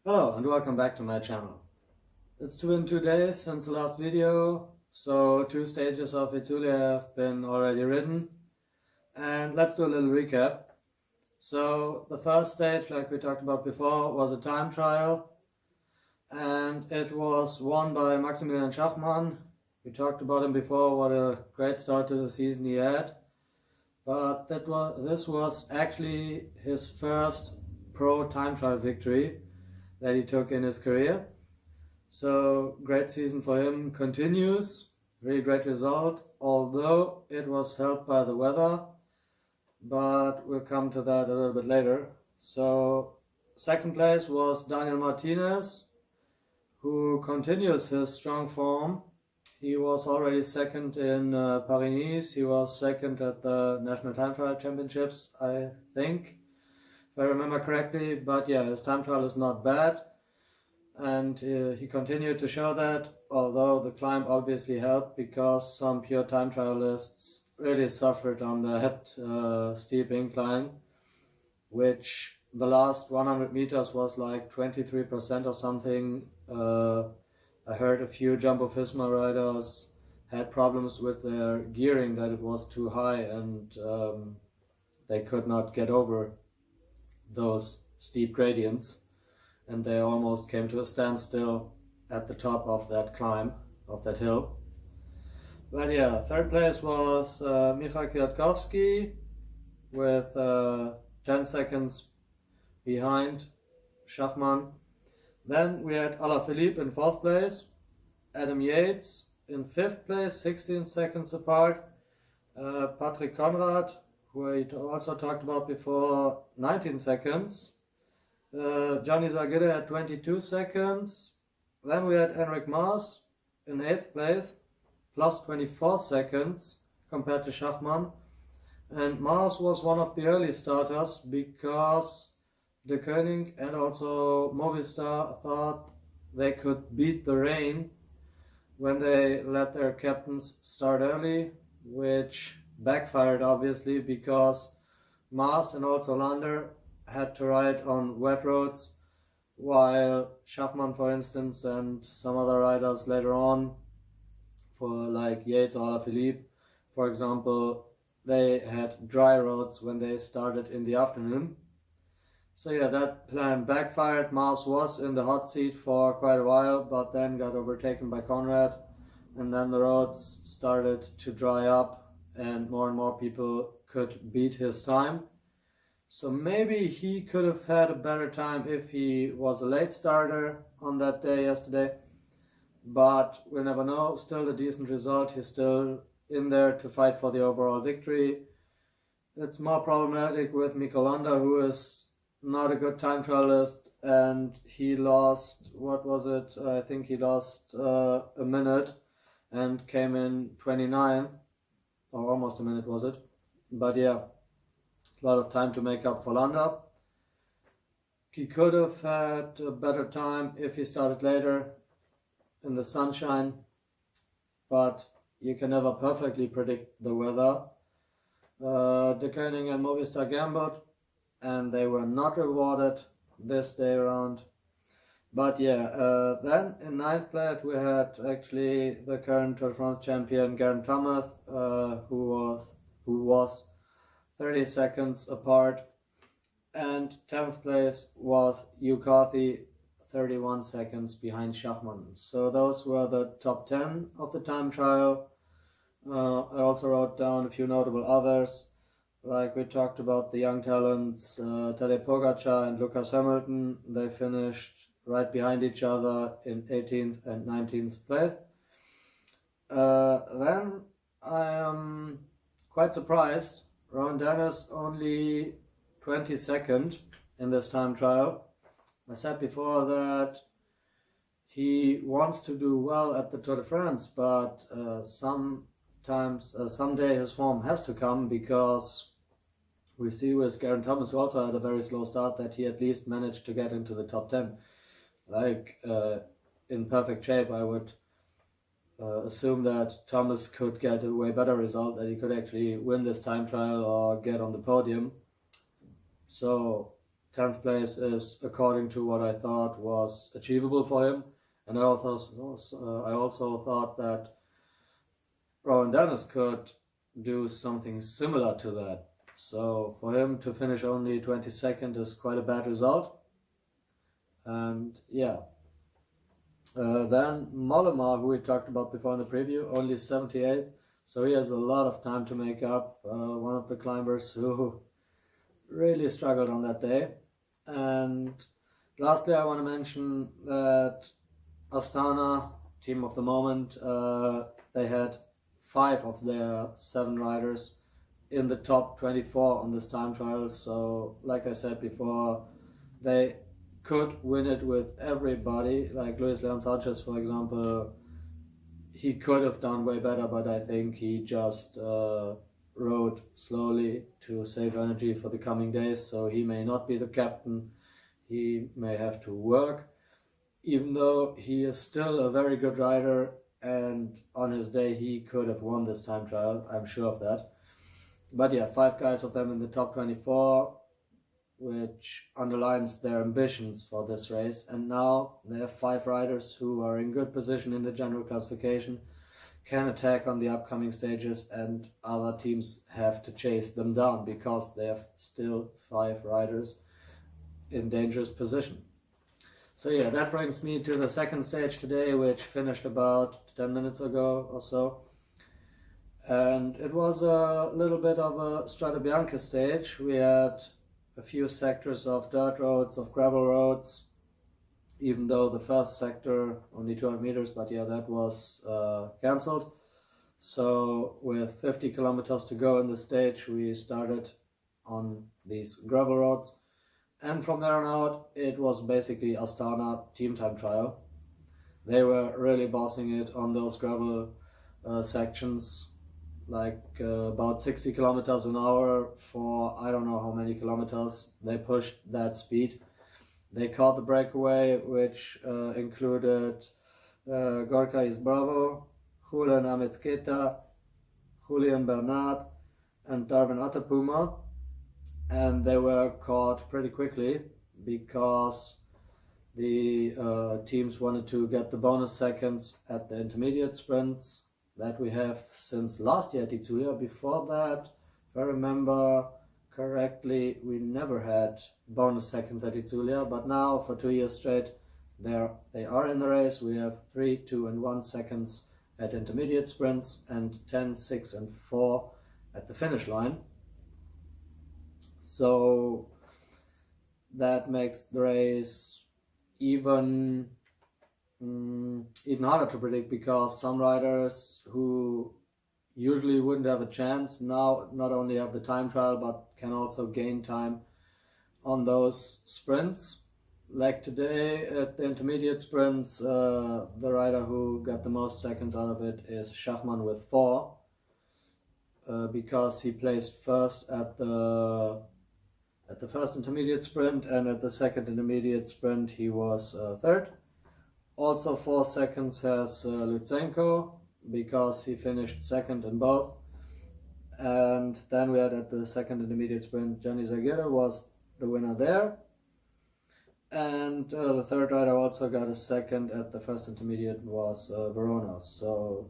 Hello and welcome back to my channel. It's been 2 days since the last video, so 2 stages of Itzulia have been already ridden. And let's do a little recap. So the first stage, like we talked about before, was a time trial, and it was won by Maximilian Schachmann. We talked about him before, what a great start to the season he had. But this was actually his first pro time trial victory that he took in his career. So great season for him continues, really great result, although it was helped by the weather, but we'll come to that a little bit later. So second place was Daniel Martinez, who continues his strong form. He was already second in Paris-Nice, he was second at the National Time Trial Championships, I think, if I remember correctly, but yeah, his time trial is not bad. And he continued to show that, although the climb obviously helped because some pure time trialists really suffered on that steep incline, which the last 100 meters was like 23% or something. I heard a few Jumbo Visma riders had problems with their gearing, that it was too high and they could not get over those steep gradients, and they almost came to a standstill at the top of that climb, of that hill. But yeah, third place was Michał Kwiatkowski with 10 seconds behind Schachmann. Then we had Alaphilippe in fourth place, Adam Yates in fifth place, 16 seconds apart, Patrick Conrad, who we also talked about before, 19 seconds, Gianni Zagide at 22 seconds. Then we had Enric Mas in 8th place, plus 24 seconds compared to Schachmann. And Mas was one of the early starters because De Koning and also Movistar thought they could beat the rain when they let their captains start early, which backfired obviously because Mas and also Lander had to ride on wet roads, while Schachmann, for instance, and some other riders later on, for like Yates or Alaphilippe, for example, they had dry roads when they started in the afternoon. So yeah, that plan backfired. Mas was in the hot seat for quite a while, but then got overtaken by Conrad, and then the roads started to dry up and more people could beat his time. So maybe he could have had a better time if he was a late starter on that day yesterday, but we'll never know. Still a decent result. He's still in there to fight for the overall victory. It's more problematic with Mikel Landa, who is not a good time trialist, and he lost, what was it? I think he lost a minute and came in 29th, or almost a minute was it? But yeah, a lot of time to make up for Landa. He could have had a better time if he started later in the sunshine, but you can never perfectly predict the weather. De Koning and Movistar gambled, and they were not rewarded this day around. But yeah, then in 9th place we had actually the current Tour de France champion Geraint Thomas, who was 30 seconds apart, and 10th place was Hugh Carthy, 31 seconds behind Schachmann. So those were the top 10 of the time trial. I also wrote down a few notable others, like we talked about the young talents, Tadej Pogačar and Lucas Hamilton. They finished right behind each other in 18th and 19th place. Then I am quite surprised. Rowan Dennis only 22nd in this time trial. I said before that he wants to do well at the Tour de France, but someday his form has to come, because we see with Geraint Thomas, who also had a very slow start, that he at least managed to get into the top 10. Like in perfect shape, I would assume that Thomas could get a way better result, that he could actually win this time trial or get on the podium. So 10th place is according to what I thought was achievable for him. And I also thought that Rowan Dennis could do something similar to that. So for him to finish only 22nd is quite a bad result. And yeah. Then Mollema, who we talked about before in the preview, only 78th. So he has a lot of time to make up. One of the climbers who really struggled on that day. And lastly, I want to mention that Astana, team of the moment, they had 5 of their 7 riders in the top 24 on this time trial. So like I said before, they could win it with everybody. Like Luis Leon Sanchez, for example, he could have done way better, but I think he just rode slowly to save energy for the coming days. So he may not be the captain. He may have to work, even though he is still a very good rider, and on his day he could have won this time trial, I'm sure of that. But yeah, 5 guys of them in the top 24, which underlines their ambitions for this race. And now they have 5 riders who are in good position in the general classification, can attack on the upcoming stages, and other teams have to chase them down because they have still 5 riders in dangerous position. So yeah, that brings me to the second stage today, which finished about 10 minutes ago or so. And it was a little bit of a Strada Bianca stage. We had a few sectors of dirt roads, of gravel roads, even though the first sector only 200 meters, but yeah, that was cancelled. So with 50 kilometers to go in the stage, we started on these gravel roads. And from there on out, it was basically Astana team time trial. They were really bossing it on those gravel sections, like about 60 kilometers an hour for I don't know how many kilometers. They pushed that speed. They caught the breakaway, which included Gorka Bravo, Julian Amezqueta, Julian Bernard, and Darwin Atapuma. And they were caught pretty quickly because the teams wanted to get the bonus seconds at the intermediate sprints that we have since last year at Itzulia. Before that, if I remember correctly, we never had bonus seconds at Itzulia, but now for 2 years straight they are in the race. We have 3, 2 and 1 seconds at intermediate sprints and 10, 6 and 4 at the finish line. So that makes the race even harder to predict, because some riders who usually wouldn't have a chance now not only have the time trial but can also gain time on those sprints. Like today at the intermediate sprints, the rider who got the most seconds out of it is Schachmann with 4, because he placed first at the first intermediate sprint, and at the second intermediate sprint he was third. Also 4 seconds has Lutsenko, because he finished second in both. And then we had at the second intermediate sprint, Gianni Zagira was the winner there. And the third rider also got a second at the first intermediate, was Verona. So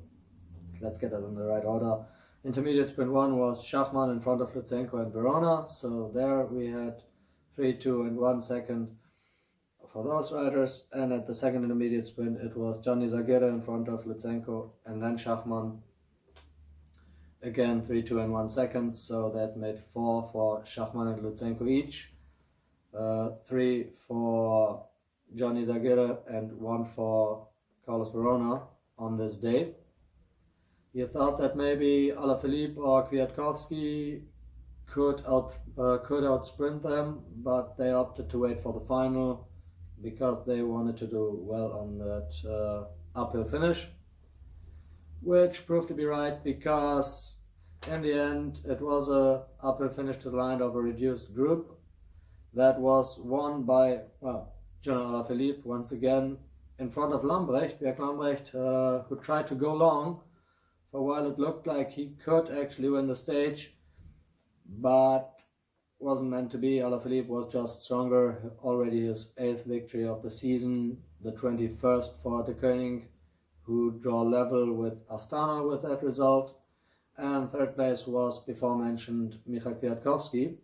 let's get that in the right order. Intermediate sprint 1 was Schachmann in front of Lutsenko and Verona. So there we had 3, 2 and 1 second for those riders. And at the second intermediate sprint it was Gianni Zagira in front of Lutsenko and then Schachmann. Again 3, 2 and 1 seconds. So that made 4 for Schachmann and Lutsenko each. 3 for Gianni Zagira and 1 for Carlos Verona on this day. You thought that maybe Alaphilippe or Kwiatkowski could outsprint them, but they opted to wait for the final because they wanted to do well on that uphill finish, which proved to be right, because in the end it was a uphill finish to the line of a reduced group that was won by, well, General Alaphilippe once again in front of Lambrecht, Björk Lambrecht, who tried to go long. For a while it looked like he could actually win the stage, but wasn't meant to be. Alaphilippe was just stronger. Already his 8th victory of the season, the 21st for De Koning, who draw level with Astana with that result. And 3rd place was before mentioned Michał Kwiatkowski.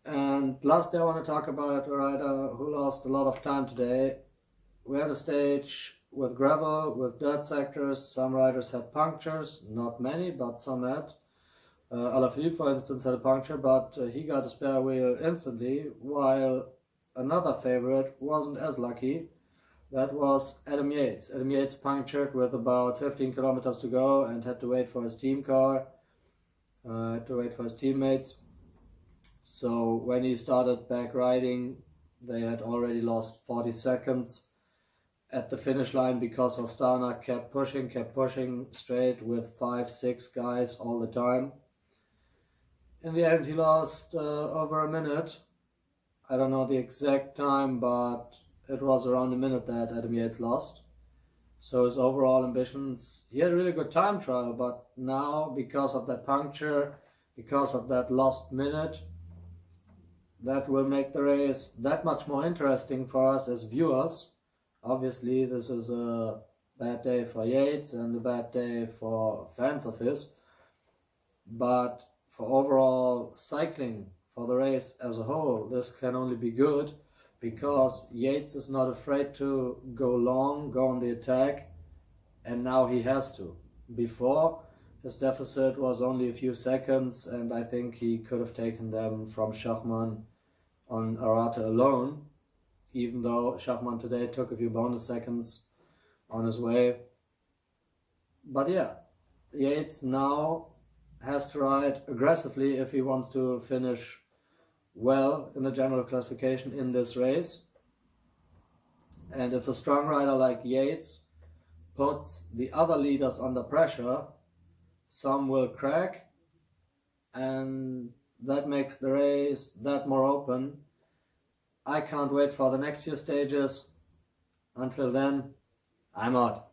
And lastly, I want to talk about a rider who lost a lot of time today. We had a stage with gravel, with dirt sectors. Some riders had punctures, not many, but some had. Alaphilippe, for instance, had a puncture, but he got a spare wheel instantly, while another favorite wasn't as lucky. That was Adam Yates. Adam Yates punctured with about 15 kilometers to go and had to wait for his team car, had to wait for his teammates. So when he started back riding, they had already lost 40 seconds at the finish line because Astana kept pushing straight with 5-6 guys all the time. In the end, he lost over a minute. I don't know the exact time, but it was around a minute that Adam Yates lost. So his overall ambitions, he had a really good time trial, but now because of that puncture, because of that lost minute, that will make the race that much more interesting for us as viewers. Obviously, this is a bad day for Yates and a bad day for fans of his, but for overall cycling, for the race as a whole, this can only be good because Yates is not afraid to go long, go on the attack, and now he has to. Before, his deficit was only a few seconds, and I think he could have taken them from Schachmann on Arata alone, even though Schachmann today took a few bonus seconds on his way. But yeah, Yates now has to ride aggressively if he wants to finish well in the general classification in this race. And if a strong rider like Yates puts the other leaders under pressure, some will crack, and that makes the race that more open. I can't wait for the next few stages. Until then, I'm out.